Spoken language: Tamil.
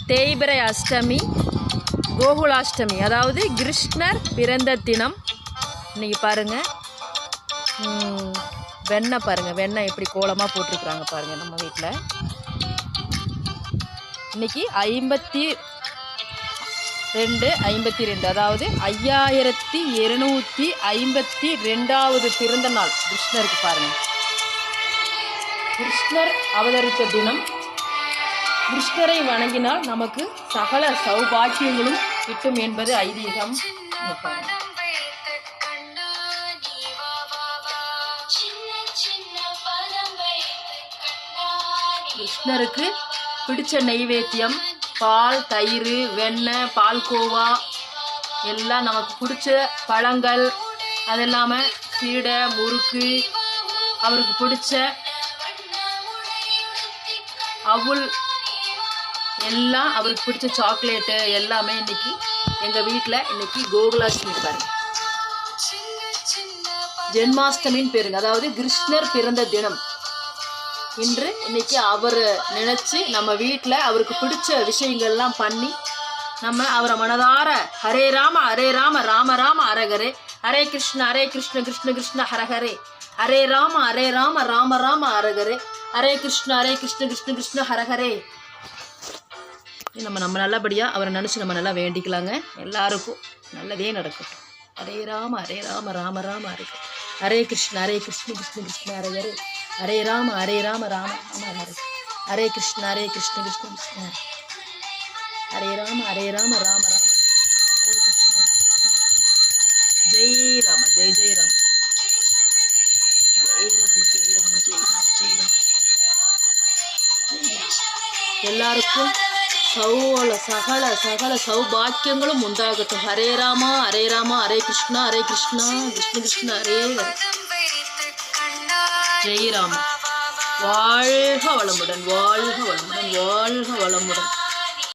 தேய்பிறை அஷ்டமி, கோகுலாஷ்டமி, அதாவது கிருஷ்ணர் பிறந்த தினம். இன்றைக்கி பாருங்கள், வெண்ணெய் பாருங்கள், வெண்ணெய் எப்படி கோலமாக போட்டிருக்குறாங்க பாருங்கள் நம்ம வீட்டில். இன்றைக்கி 52 அதாவது 5252வது பிறந்த நாள் கிருஷ்ணருக்கு பாருங்கள். கிருஷ்ணர் அவதரித்த தினம். கிருஷ்ணரை வணங்கினால் நமக்கு சகல சௌபாக்கியங்களும் கிட்டும் என்பது ஐதீகம். கிருஷ்ணருக்கு பிடிச்ச நெய்வேத்தியம் பால், தயிர், வெண்ணெய், பால்கோவா எல்லாம் நமக்கு பிடிச்ச பழங்கள், அது இல்லாமல் சீடை, முறுக்கு, அவருக்கு பிடிச்ச அவுள் எல்லாம், அவருக்கு பிடிச்ச சாக்லேட்டு எல்லாமே இன்றைக்கி எங்கள் வீட்டில் இன்றைக்கி கோகுலாஷ்டமி பாருங்க, ஜென்மாஷ்டமின்னு பேருங்க. அதாவது கிருஷ்ணர் பிறந்த தினம் இன்று. இன்னைக்கு அவர் நினச்சி நம்ம வீட்டில் அவருக்கு பிடிச்ச விஷயங்கள்லாம் பண்ணி நம்ம அவரை மனதார ஹரே ராம ராம ராம ஹரஹரே, ஹரே கிருஷ்ண கிருஷ்ண கிருஷ்ண ஹரஹரே, ஹரே ராம ராம ராம ஹரஹரே, ஹரே கிருஷ்ண கிருஷ்ண கிருஷ்ண ஹரஹரே. நம்ம நல்லபடியாக அவரை நினச்சி நம்ம நல்லா வேண்டிக்கலாங்க. எல்லாருக்கும் நல்லதே நடக்கட்டும். ஹரே ராம ராம ராம ஹரே, ஹரே கிருஷ்ண கிருஷ்ண கிருஷ்ண ஹரஹரே, ஹரே ராம ராம ராம ஹரே, ஹரே கிருஷ்ண கிருஷ்ண கிருஷ்ண ஹரே ராம ராம ராம ஹரே கிருஷ்ண. ஜெய் ராம ஜெய் ஜெய் ராம, ஜெய் ராம ஜெய் ராம ஜெய் ராம ஜெய் ராம. எல்லாருக்கும் சகல சௌபாக்கியங்களும் உண்டாகட்டும். ஹரே ராம ஹரே கிருஷ்ணா கிருஷ்ண கிருஷ்ண ஹரே ஹரே. ஜெய் ராம. வாழ்க வளமுடன், வாழ்க வளமுடன், வாழ்க வளமுடன்.